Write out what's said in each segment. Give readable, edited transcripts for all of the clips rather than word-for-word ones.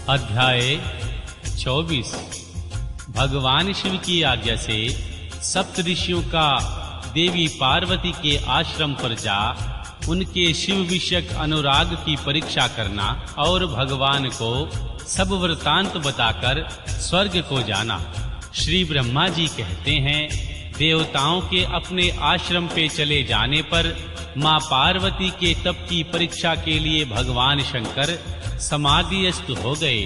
अध्याय 24। भगवान शिव की आज्ञा से सप्तऋषियों का देवी पार्वती के आश्रम पर जा उनके शिव विषयक अनुराग की परीक्षा करना और भगवान को सब वृतांत बताकर स्वर्ग को जाना। श्री ब्रह्मा जी कहते हैं, देवताओं के अपने आश्रम पे चले जाने पर मां पार्वती के तप की परीक्षा के लिए भगवान शंकर समाधिस्थ हो गए।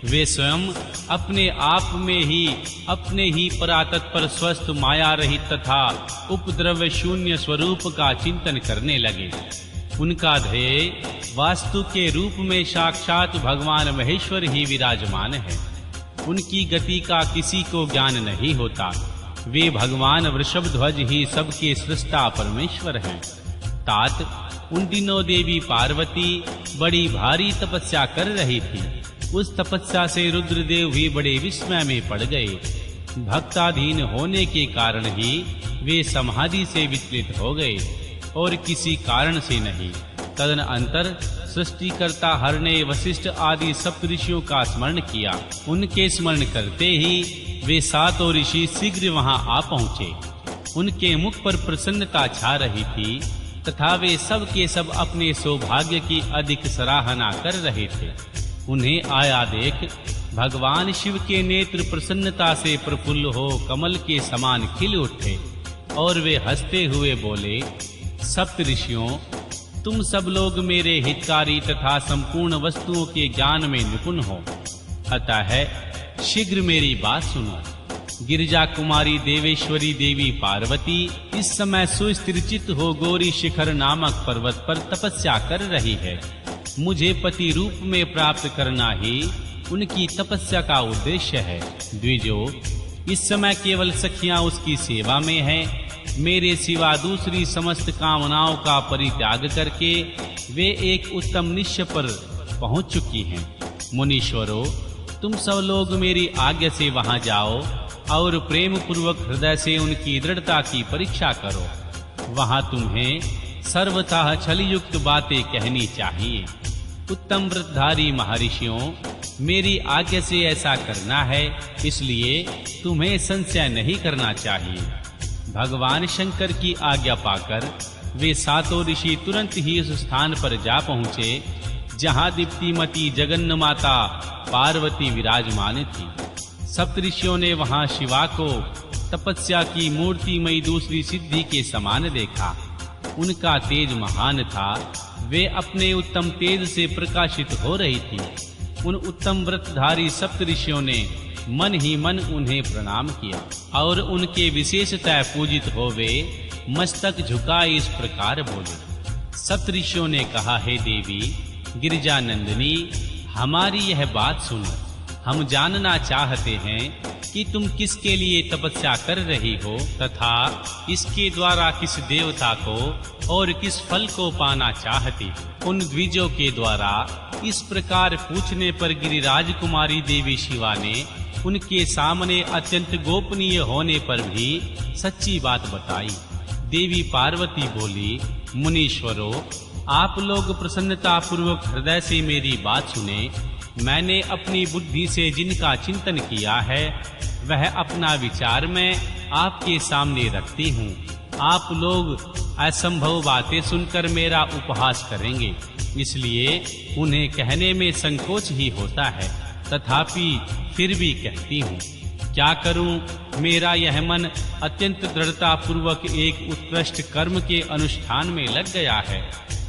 वे स्वयं अपने आप में ही अपने ही परातत्पर स्वस्थ माया रहित तथा उपद्रव शून्य स्वरूप का चिंतन करने लगे। उनका ध्येय वास्तु के रूप में साक्षात भगवान महेश्वर ही विराजमान है। उनकी गति का किसी को ज्ञान नहीं होता। वे भगवान वृषभध्वज ही सबके सृष्टा परमेश्वर हैं। तात उन दिनों देवी पार्वती बड़ी भारी तपस्या कर रही थी। उस तपस्या से रुद्रदेव भी बड़े विस्मय में पड़ गए। भक्ताधीन होने के कारण ही वे समाधि से विचलित हो गए और किसी कारण से नहीं। तदनंतर सृष्टिकर्ता हर ने वशिष्ठ आदि सप्तऋषियों का स्मरण किया। उनके स्मरण करते ही वे सातों ऋषि शीघ्र वहां आ पहुंचे। उनके मुख पर प्रसन्नता छा रही थी तथा वे सब के सब अपने सौभाग्य की अधिक सराहना कर रहे थे। उन्हें आया देख भगवान शिव के नेत्र प्रसन्नता से प्रफुल्ल हो कमल के समान खिल उठे और वे हंसते हुए बोले, सप्तऋषियों, तुम सब लोग मेरे हितकारी तथा संपूर्ण वस्तुओं के ज्ञान में निपुण हो, अतः शीघ्र मेरी बात सुनो। गिरिजा कुमारी देवेश्वरी देवी पार्वती इस समय सुस्थिरचित हो गौरी शिखर नामक पर्वत पर तपस्या कर रही है। मुझे पति रूप में प्राप्त करना ही उनकी तपस्या का उद्देश्य है। द्विजो, इस समय केवल सखियां उसकी सेवा में हैं। मेरे सिवा दूसरी समस्त कामनाओं का परित्याग करके वे एक उत्तम निश्चय पर पहुंच चुकी हैं। मुनीश्वरों, तुम सब लोग मेरी आज्ञा से वहां जाओ और प्रेम पूर्वक हृदय से उनकी दृढ़ता की परीक्षा करो। वहां तुम्हें सर्वथा छलयुक्त बातें कहनी चाहिए। उत्तम व्रतधारी महर्षियों, मेरी आज्ञा से ऐसा करना है, इसलिए तुम्हें संशय नहीं करना चाहिए। भगवान शंकर की आज्ञा पाकर वे सातों ऋषि तुरंत ही उस स्थान पर जा पहुंचे जहां दीप्तिमती जगन्माता पार्वती विराजमान थी। सप्तऋषियों ने वहां शिवा को तपस्या की मूर्तिमयी दूसरी सिद्धि के समान देखा। उनका तेज महान था। वे अपने उत्तम तेज से प्रकाशित हो रही थी। उन उत्तम व्रतधारी सप्तऋषियों ने मन ही मन उन्हें प्रणाम किया और उनके विशेषतः पूजित हो वे मस्तक झुकाए इस प्रकार बोले। सप्तऋषियों ने कहा, हे देवी गिरिजानंदिनी, हमारी यह बात सुनो। हम जानना चाहते हैं कि तुम किसके लिए तपस्या कर रही हो तथा इसके द्वारा किस देवता को और किस फल को पाना चाहती हो। उन द्विजों के द्वारा इस प्रकार पूछने पर गिरिराज कुमारी देवी शिवा ने उनके सामने अत्यंत गोपनीय होने पर भी सच्ची बात बताई। देवी पार्वती बोली, मुनीश्वरों, आप लोग प्रसन्नता पूर्वक हृदय से मेरी बात सुने। मैंने अपनी बुद्धि से जिनका चिंतन किया है वह अपना विचार मैं आपके सामने रखती हूँ। आप लोग असंभव बातें सुनकर मेरा उपहास करेंगे, इसलिए उन्हें कहने में संकोच ही होता है, तथापि फिर भी कहती हूँ। क्या करूं, मेरा यह मन अत्यंत दृढ़ता पूर्वक एक उत्कृष्ट कर्म के अनुष्ठान में लग गया है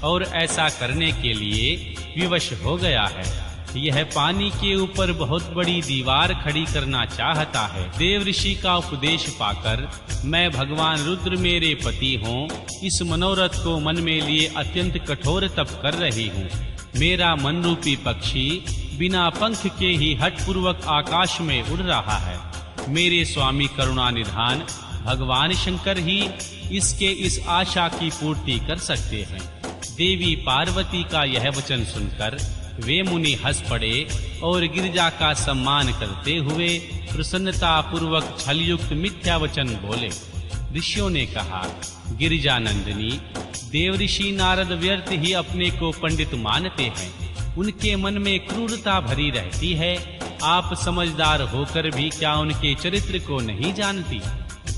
और ऐसा करने के लिए विवश हो गया है। यह पानी के ऊपर बहुत बड़ी दीवार खड़ी करना चाहता है। देव ऋषि का उपदेश पाकर मैं भगवान रुद्र मेरे पति हों इस मनोरथ को मन में लिए अत्यंत कठोर तप कर रही हूँ। मेरा मन रूपी पक्षी बिना पंख के ही हठ पूर्वक आकाश में उड़ रहा है। मेरे स्वामी करुणा निधान भगवान शंकर ही इसके इस आशा की पूर्ति कर सकते हैं। देवी पार्वती का यह वचन सुनकर वे मुनि हंस पड़े और गिरिजा का सम्मान करते हुए प्रसन्नता पूर्वक छलयुक्त मिथ्या वचन बोले। ऋषियों ने कहा, गिरिजानंदिनी, देव ऋषि नारद व्यर्थ ही अपने को पंडित मानते हैं। उनके मन में क्रूरता भरी रहती है। आप समझदार होकर भी क्या उनके चरित्र को नहीं जानती?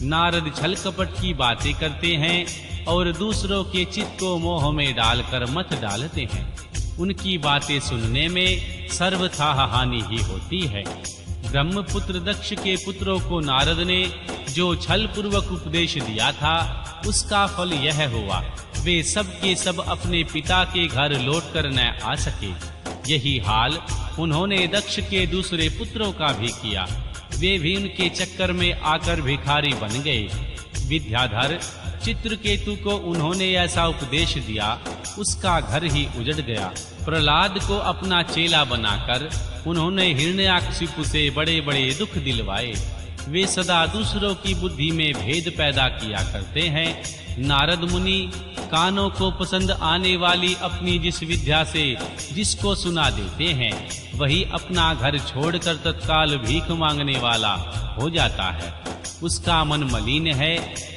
नारद छल कपट की बातें करते हैं और दूसरों के चित्त को मोह में डालकर मत डालते हैं। उनकी बातें सुनने में सर्वथा हानि ही होती है। ब्रह्मपुत्र दक्ष के पुत्रों को नारद ने जो छल पूर्वक उपदेश दिया था, उसका फल यह हुआ, वे सब के सब अपने पिता के घर लौटकर न आ सके। यही हाल उन्होंने दक्ष के दूसरे पुत्रों का भी किया। वे भी उनके चक्कर में आकर भिखारी बन गए। विद्याधर चित्रकेतु को उन्होंने ऐसा उपदेश दिया, उसका घर ही उजड़ गया। प्रहलाद को अपना चेला बनाकर उन्होंने हिरण्याकशिपु से बड़े-बड़े दुख दिलवाए। वे सदा दूसरों की बुद्धि में भेद पैदा किया करते हैं। नारद मुनि कानों को पसंद आने वाली अपनी जिस विद्या से जिसको सुना देते हैं, वही अपना घर छोड़कर तत्काल भीख मांगने वाला हो जाता है। उसका मन मलिन है,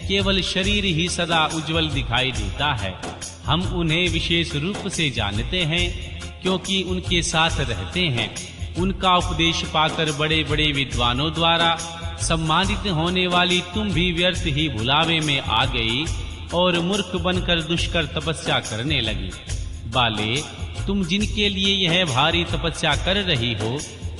केवल शरीर ही सदा उज्जवल दिखाई देता है। हम उन्हें विशेष रूप से जानते हैं क्योंकि उनके साथ रहते हैं। उनका उपदेश पाकर बड़े-बड़े विद्वानों द्वारा सम्मानित होने वाली तुम भी व्यर्थ ही भुलावे में आ गई और मूर्ख बनकर दुष्कर तपस्या करने लगी। बाले, तुम जिनके लिए यह भारी तपस्या कर रही हो,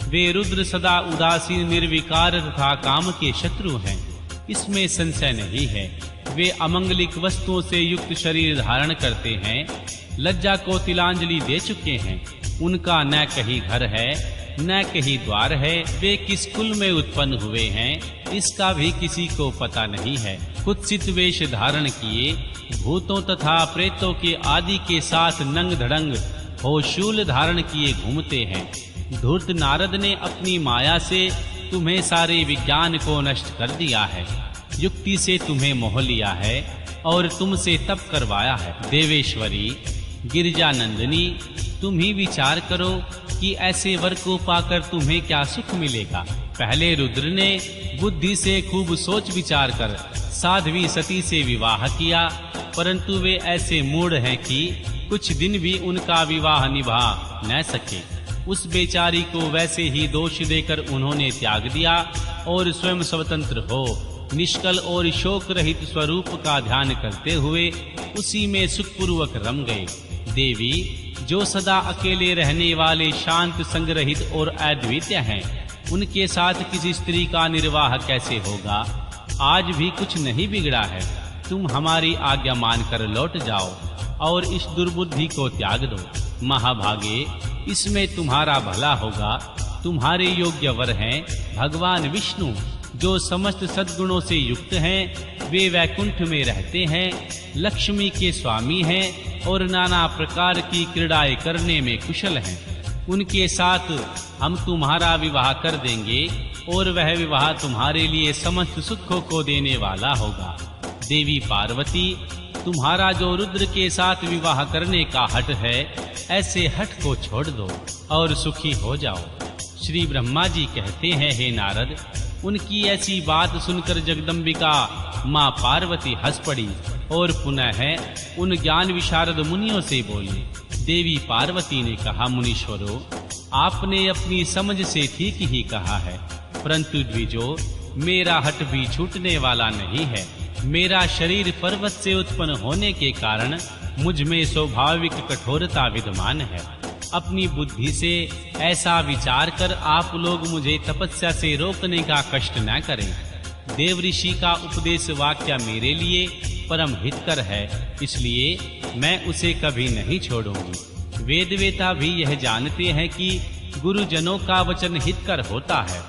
वे रुद्र सदा उदासीन निर्विकार तथा काम के शत्रु हैं, इसमें संशय नहीं है। वे अमंगलिक वस्तुओं से युक्त शरीर धारण करते हैं, लज्जा को तिलांजलि दे चुके हैं। उनका न कहीं घर है न कहीं द्वार है। वे किस कुल में उत्पन्न हुए हैं, इसका भी किसी को पता नहीं है। कुत्सित वेश धारण किए भूतों तथा प्रेतों के आदि के साथ नंग धड़ंग हो शूल धारण किए घूमते हैं। धूर्त नारद ने अपनी माया से तुम्हें सारे विज्ञान को नष्ट कर दिया है। युक्ति से तुम्हें मोह लिया है और तुमसे तप करवाया है। देवेश्वरी, गिरिजानंदिनी, तुम ही विचार करो कि ऐसे वर को पाकर तुम्हें क्या सुख मिलेगा। पहले रुद्र ने बुद्धि से खूब सोच विचार कर साध्वी सती से विवाह किया, परंतु वे ऐसे मूढ़ हैं कि कुछ दिन भी उनका विवाह निभा न सके। उस बेचारी को वैसे ही दोष देकर उन्होंने त्याग दिया और स्वयं स्वतंत्र हो निष्कल और शोक रहित स्वरूप का ध्यान करते हुए उसी में सुखपूर्वक रम गए। देवी, जो सदा अकेले रहने वाले शांत संग्रहित और अद्वितीय हैं, उनके साथ किसी स्त्री का निर्वाह कैसे होगा? आज भी कुछ नहीं बिगड़ा है। तुम हमारी आज्ञा मानकर लौट जाओ और इस दुर्बुद्धि को त्याग दो। महाभागे, इसमें तुम्हारा भला होगा। तुम्हारे योग्य वर हैं भगवान विष्णु, जो समस्त सद्गुणों से युक्त हैं। वे वैकुंठ में रहते हैं, लक्ष्मी के स्वामी हैं और नाना प्रकार की क्रीड़ाएं करने में कुशल हैं। उनके साथ हम तुम्हारा विवाह कर देंगे और वह विवाह तुम्हारे लिए समस्त सुखों को देने वाला होगा। देवी पार्वती, तुम्हारा जो रुद्र के साथ विवाह करने का हठ है, ऐसे हठ को छोड़ दो और सुखी हो जाओ। श्री ब्रह्मा जी कहते हैं, हे नारद, उनकी ऐसी बात सुनकर जगदम्बिका माँ पार्वती हंस पड़ी और पुनः उन ज्ञान विशारद मुनियों से बोली। देवी पार्वती ने कहा, मुनीश्वरों, आपने अपनी समझ से ठीक ही कहा है, परंतु द्विजो, मेरा हठ भी छूटने वाला नहीं है। मेरा शरीर पर्वत से उत्पन्न होने के कारण मुझ में स्वाभाविक कठोरता विद्यमान है। अपनी बुद्धि से ऐसा विचार कर आप लोग मुझे तपस्या से रोकने का कष्ट न करें। देव ऋषि का उपदेश वाक्य मेरे लिए परम हितकर है, इसलिए मैं उसे कभी नहीं छोड़ूंगी। वेदवेता भी यह जानते हैं कि गुरुजनों का वचन हितकर होता है,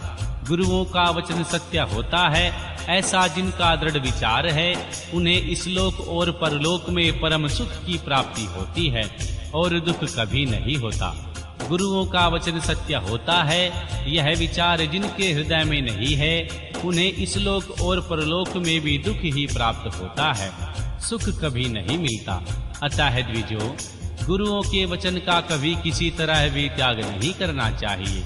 गुरुओं का वचन सत्य होता है। ऐसा जिनका दृढ़ विचार है, उन्हें इस लोक और परलोक में परम सुख की प्राप्ति होती है और दुख कभी नहीं होता। गुरुओं का वचन सत्य होता है, यह विचार जिनके हृदय में नहीं है, उन्हें इस लोक और परलोक में भी दुख ही प्राप्त होता है, सुख कभी नहीं मिलता। अतः द्विजो, गुरुओं के वचन का कभी किसी तरह भी त्याग नहीं करना चाहिए।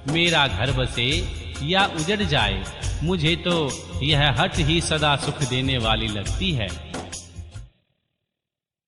मेरा घर बसे या उजड़ जाए, मुझे तो यह हठ ही सदा सुख देने वाली लगती है।